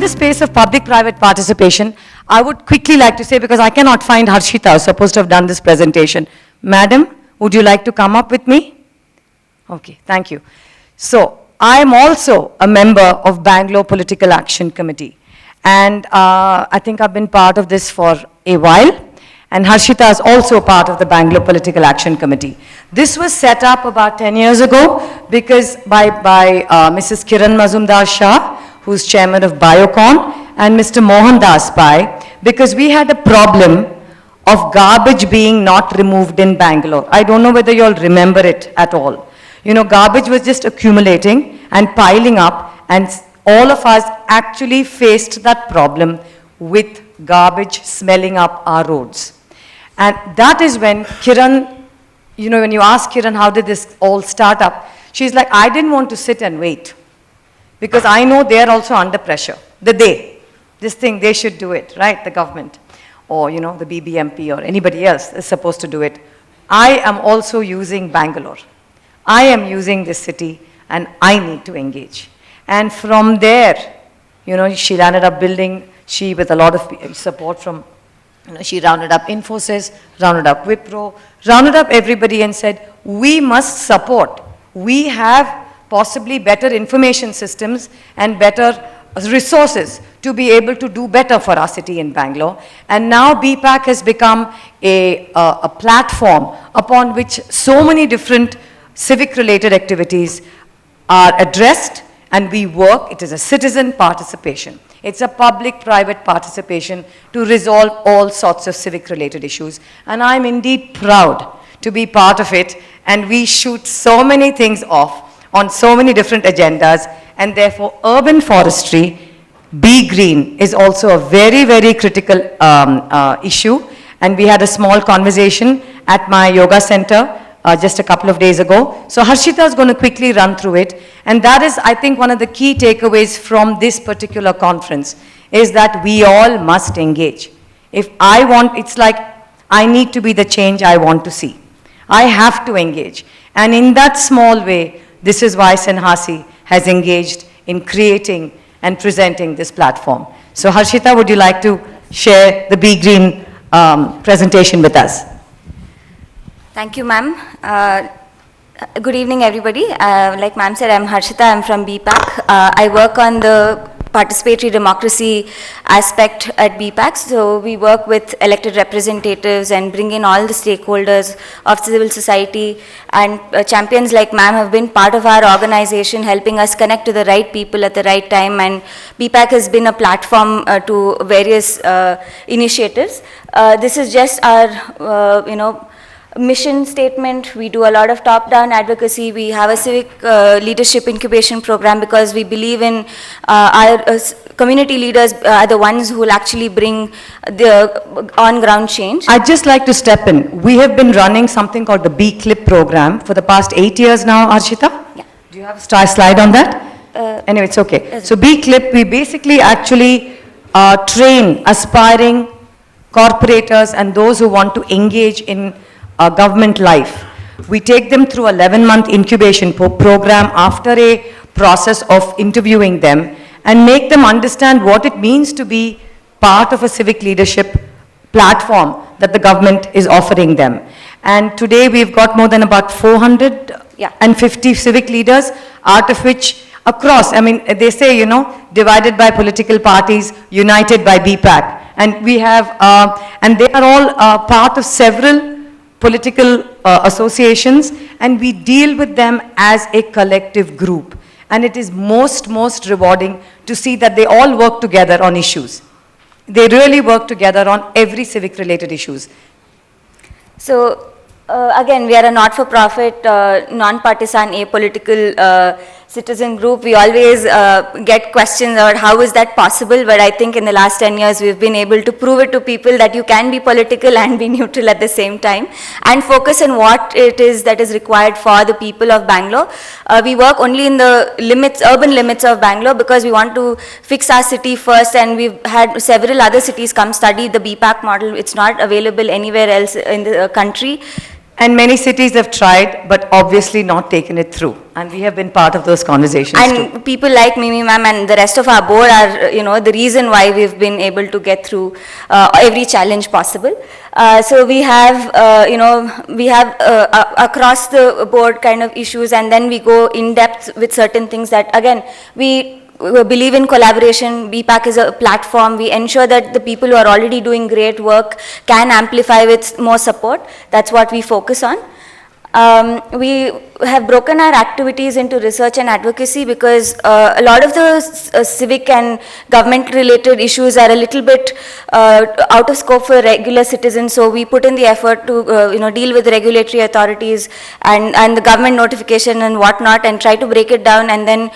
the space of public-private participation, I would quickly like to say, because I cannot find Harshita, who's supposed to have done this presentation. Madam, would you like to come up with me? Okay, thank you. So, I am also a member of Bangalore Political Action Committee. And I think I've been part of this for a while. And Harshita is also part of the Bangalore Political Action Committee. This was set up about 10 years ago because by Mrs. Kiran Mazumdar Shah, who's chairman of Biocon, and Mr. Mohan Das Pai, because we had a problem of garbage being not removed in Bangalore. I don't know whether you all remember it at all. You know, garbage was just accumulating and piling up, and all of us actually faced that problem with garbage smelling up our roads. And that is when Kiran, you know, when you ask Kiran, how did this all start up? She's like, I didn't want to sit and wait because I know they're also under pressure. This thing, they should do it, right? The government or, you know, the BBMP or anybody else is supposed to do it. I am also using Bangalore. I am using this city and I need to engage. And from there, you know, she landed up building, she with a lot of support from, you know, she rounded up Infosys, rounded up Wipro, rounded up everybody and said, we must support. We have possibly better information systems and better resources to be able to do better for our city in Bangalore. And now BPAC has become a platform upon which so many different civic-related activities are addressed and we work. It is a citizen participation. It's a public-private participation to resolve all sorts of civic-related issues. And I'm indeed proud to be part of it. And we shoot so many things off on so many different agendas. And therefore, urban forestry, Be Green, is also a very, very critical issue. And we had a small conversation at my yoga center just a couple of days ago. So Harshita is going to quickly run through it. And that is, I think, one of the key takeaways from this particular conference is that we all must engage. If I want, it's like I need to be the change I want to see. I have to engage. And in that small way, this is why Senhasi has engaged in creating and presenting this platform. So Harshita, would you like to share the Be Green presentation with us? Thank you, ma'am. Good evening, everybody. Like ma'am said, I'm Harshita. I'm from BPAC. I work on the participatory democracy aspect at BPAC. So we work with elected representatives and bring in all the stakeholders of civil society, and champions like ma'am have been part of our organization, helping us connect to the right people at the right time. And BPAC has been a platform to various initiatives. This is just our, mission statement. We do a lot of top-down advocacy. We have a civic leadership incubation program because we believe in our community leaders are the ones who will actually bring the on-ground change. I'd just like to step in. We have been running something called the B-Clip program for the past 8 years now, Harshita? Yeah. Do you have a slide on that? Anyway, it's okay. So B-Clip, we basically actually train aspiring corporators and those who want to engage in government life. We take them through a 11-month incubation program after a process of interviewing them and make them understand what it means to be part of a civic leadership platform that the government is offering them. And today we've got more than about 450 civic leaders, out of which across, I mean, they say, divided by political parties, united by BPAC. And we have, and they are all part of several political associations, and we deal with them as a collective group. And it is most rewarding to see that they all work together on issues. They really work together on every civic related issues. So again, we are a not-for-profit, non-partisan, apolitical citizen group. We always get questions about how is that possible, but I think in the last 10 years we've been able to prove it to people that you can be political and be neutral at the same time and focus on what it is that is required for the people of Bangalore. We work only in the limits, urban limits of Bangalore, because we want to fix our city first, and we've had several other cities come study the BPAC model. It's not available anywhere else in the country. And many cities have tried, but obviously not taken it through. And we have been part of those conversations too. And people like Mimi ma'am and the rest of our board are, the reason why we've been able to get through every challenge possible. So we have, across the board kind of issues, and then we go in depth with certain things that, again, we believe in collaboration. BPAC is a platform. We ensure that the people who are already doing great work can amplify with more support. That's what we focus on. We have broken our activities into research and advocacy because a lot of the civic and government related issues are a little bit out of scope for regular citizens. So we put in the effort to deal with regulatory authorities and the government notification and whatnot, and try to break it down, and then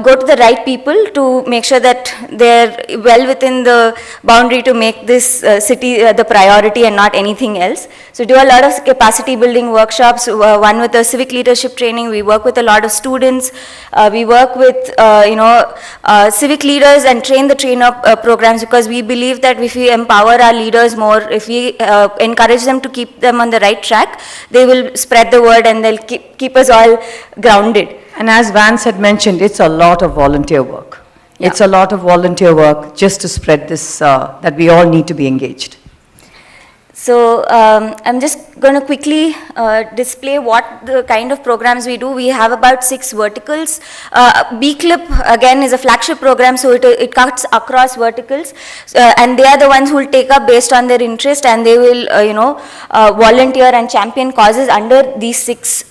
go to the right people to make sure that they're well within the boundary to make this city the priority and not anything else. So do a lot of capacity building workshops, one with the civic leadership training. We work with a lot of students. We work with civic leaders and train the train-up programs, because we believe that if we empower our leaders more, if we encourage them to keep them on the right track, they will spread the word and they'll keep us all grounded. And as Vance had mentioned, it's a lot of volunteer work. Yeah. It's a lot of volunteer work just to spread this, that we all need to be engaged. So I'm just going to quickly display what the kind of programs we do. We have about 6 verticals. B-Clip, again, is a flagship program, so it cuts across verticals. And they are the ones who will take up based on their interest, and they will, volunteer and champion causes under these 6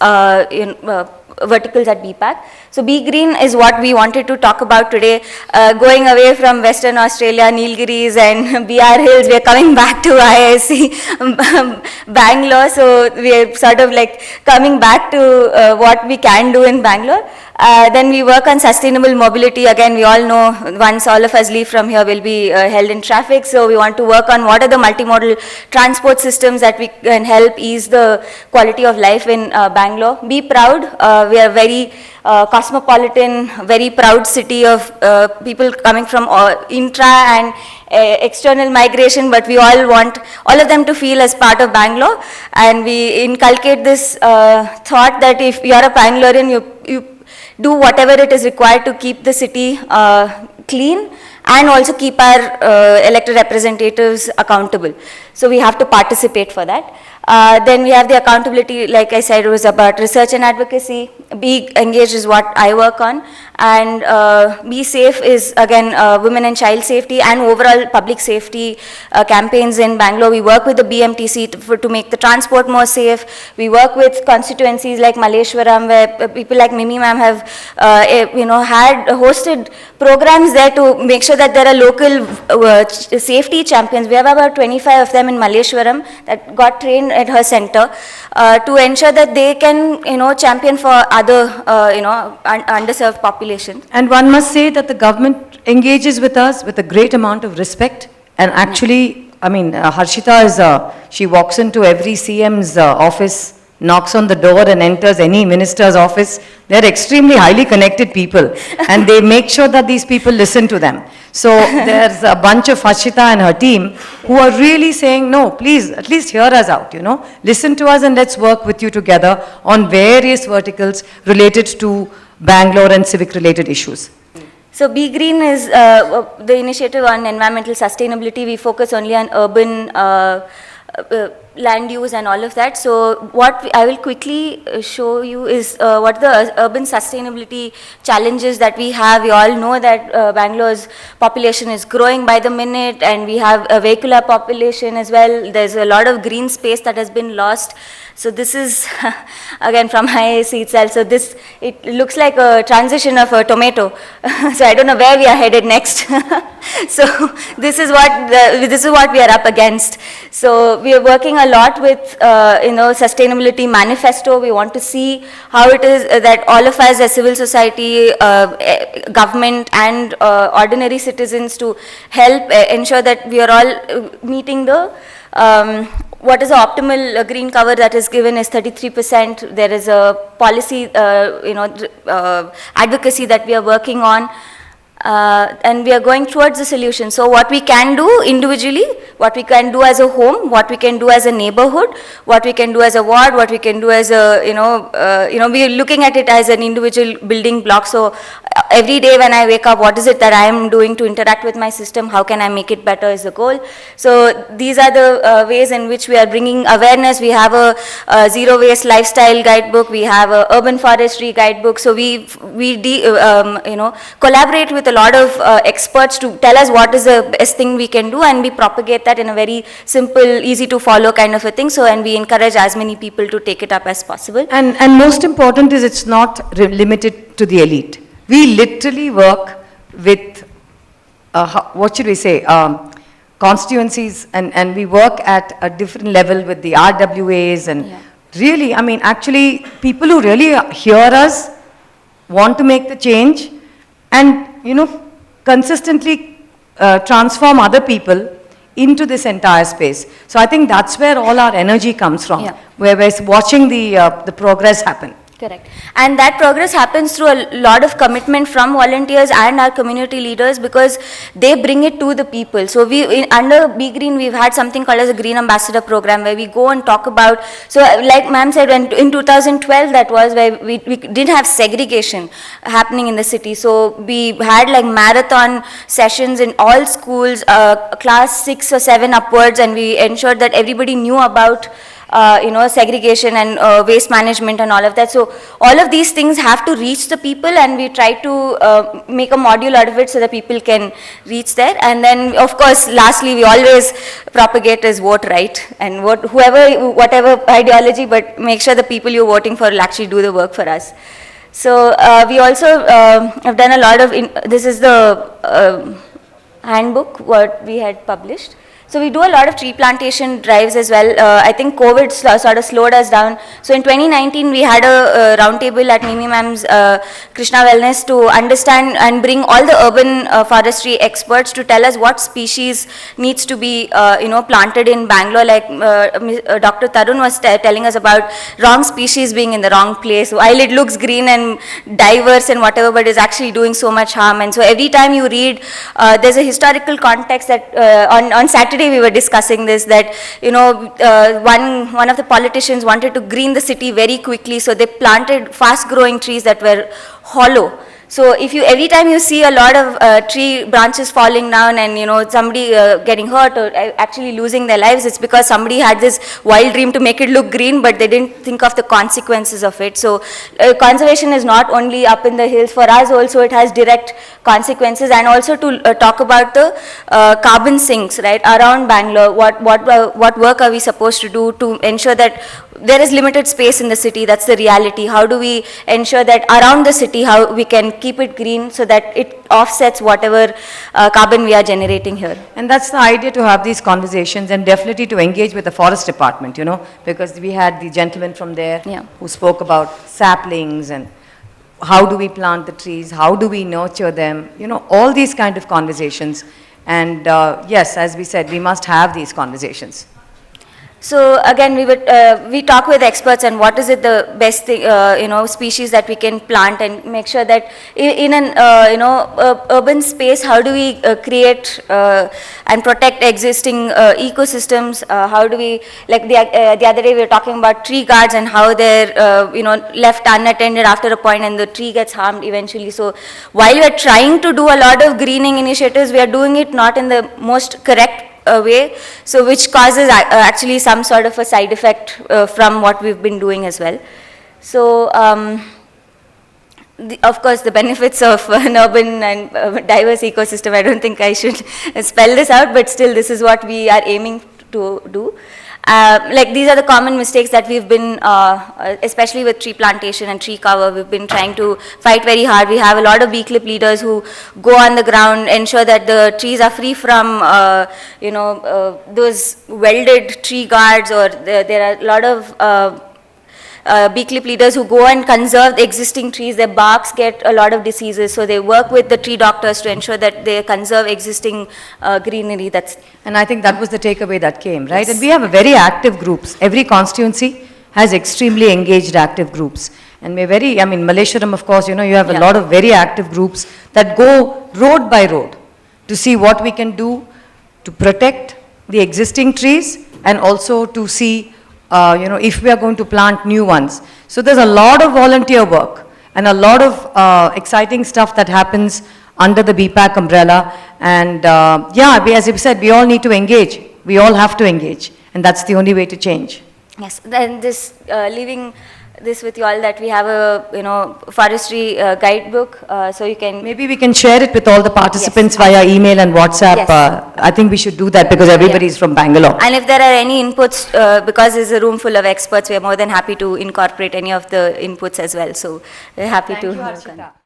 verticals at BPAC. So Be Green is what we wanted to talk about today. Going away from Western Australia, Nilgiris and BR Hills, we are coming back to IISc Bangalore. So we are sort of like coming back to what we can do in Bangalore. Then we work on sustainable mobility. Again, we all know once all of us leave from here, we'll be held in traffic. So we want to work on what are the multimodal transport systems that we can help ease the quality of life in Bangalore. Be Proud. We are very cosmopolitan, very proud city of people coming from intra and external migration, but we all want all of them to feel as part of Bangalore. And we inculcate this thought that if you are a Bangalorean, you do whatever it is required to keep the city clean, and also keep our elected representatives accountable. So we have to participate for that. Then we have the accountability, like I said, it was about research and advocacy. Be Engaged is what I work on. And Be Safe is, again, women and child safety and overall public safety campaigns in Bangalore. We work with the BMTC to make the transport more safe. We work with constituencies like Malleshwaram, where people like Mimi ma'am have had hosted programs there to make sure that there are local safety champions. We have about 25 of them in Malleshwaram that got trained at her center to ensure that they can, champion for other, underserved populations. And one must say that the government engages with us with a great amount of respect. And actually, I mean, Harshita is, she walks into every CM's office, knocks on the door and enters any minister's office. They're extremely highly connected people, and they make sure that these people listen to them. So there's a bunch of Harshita and her team who are really saying, no, please, at least hear us out, listen to us and let's work with you together on various verticals related to Bangalore and civic related issues. So Be Green is the initiative on environmental sustainability. We focus only on urban land use and all of that. So what I will quickly show you is what the urban sustainability challenges that we have. We all know that Bangalore's population is growing by the minute, and we have a vehicular population as well. There's a lot of green space that has been lost. So this is again from IISc itself. So it looks like a transition of a tomato. So I don't know where we are headed next. So this is what we are up against. So we are working a lot with sustainability manifesto. We want to see how it is that all of us as civil society, government and ordinary citizens to help ensure that we are all meeting the what is the optimal green cover that is given is 33%. There is a policy, advocacy that we are working on. and we are going towards the solution. So what we can do individually, what we can do as a home, what we can do as a neighborhood, what we can do as a ward, what we can do as a, we are looking at it as an individual building block. So every day when I wake up, what is it that I am doing to interact with my system? How can I make it better is the goal. So these are the ways in which we are bringing awareness. We have a zero waste lifestyle guidebook. We have a urban forestry guidebook. So we collaborate with a lot of experts to tell us what is the best thing we can do, and we propagate that in a very simple, easy to follow kind of a thing. So, and we encourage as many people to take it up as possible. And most important is it's not limited to the elite. We literally work with, what should we say, constituencies, and we work at a different level with the RWAs, and really, I mean, actually, people who really hear us want to make the change and, consistently transform other people into this entire space. So I think that's where all our energy comes from, where we're watching the progress happen. Correct. And that progress happens through a lot of commitment from volunteers and our community leaders, because they bring it to the people. So under Be Green, we've had something called as a Green Ambassador program, where we go and talk about, so like ma'am said, in 2012, that was where we didn't have segregation happening in the city. So we had like marathon sessions in all schools, class 6 or 7 upwards, and we ensured that everybody knew about segregation and waste management and all of that. So all of these things have to reach the people, and we try to make a module out of it so that people can reach there. And then, of course, lastly, we always propagate is vote right, and whatever ideology, but make sure the people you're voting for will actually do the work for us. So we also have done a lot of, this is the handbook what we had published. So we do a lot of tree plantation drives as well. I think COVID sort of slowed us down. So in 2019, we had a roundtable at Mimi Ma'am's Krishna Wellness to understand and bring all the urban forestry experts to tell us what species needs to be planted in Bangalore. Like Dr. Tarun was telling us about wrong species being in the wrong place. While it looks green and diverse and whatever, but is actually doing so much harm. And so every time you read, there's a historical context that on Saturday we were discussing this, that one of the politicians wanted to green the city very quickly, so they planted fast growing trees that were hollow. So if every time you see a lot of tree branches falling down and somebody getting hurt or actually losing their lives, it's because somebody had this wild dream to make it look green, but they didn't think of the consequences of it. So conservation is not only up in the hills. For us also it has direct consequences. And also to talk about the carbon sinks right around Bangalore. What work are we supposed to do to ensure that there is limited space in the city? That's the reality. How do we ensure that around the city, how we can keep it green so that it offsets whatever carbon we are generating here? And that's the idea, to have these conversations, and definitely to engage with the forest department, because we had the gentleman from there who spoke about saplings and how do we plant the trees, how do we nurture them, all these kind of conversations. And yes, as we said, we must have these conversations. So again, we talk with experts and what is it the best thing, species that we can plant, and make sure that in an urban space, how do we create and protect existing ecosystems? How do we, like the other day we were talking about tree guards and how they're left unattended after a point and the tree gets harmed eventually. So while we are trying to do a lot of greening initiatives, we are doing it not in the most correct way, so which causes actually some sort of a side effect from what we've been doing as well. So of course the benefits of an urban and diverse ecosystem, I don't think I should spell this out, but still this is what we are aiming to do. Like these are the common mistakes that we've been, especially with tree plantation and tree cover, we've been trying to fight very hard. We have a lot of bee clip leaders who go on the ground, ensure that the trees are free from, those welded tree guards, or there are a lot of bee clip leaders who go and conserve the existing trees. Their barks get a lot of diseases, so they work with the tree doctors to ensure that they conserve existing greenery. And I think that was the takeaway that came, right? Yes. And we have a very active groups. Every constituency has extremely engaged active groups. And we're very, I mean, Malleshwaram, of course, you know, you have a Yeah. lot of very active groups that go road by road to see what we can do to protect the existing trees and also to see, you know, if we are going to plant new ones. So there's a lot of volunteer work and a lot of exciting stuff that happens under the BPAC umbrella. And as you said, we all need to engage. We all have to engage. And that's the only way to change. Yes, then this, leaving this with you all, that we have a, you know, forestry guidebook, so you can. Maybe we can share it with all the participants via email and WhatsApp. Yes. I think we should do that because everybody is from Bangalore. And if there are any inputs, because there's a room full of experts, we are more than happy to incorporate any of the inputs as well. So we're happy to. Harshita.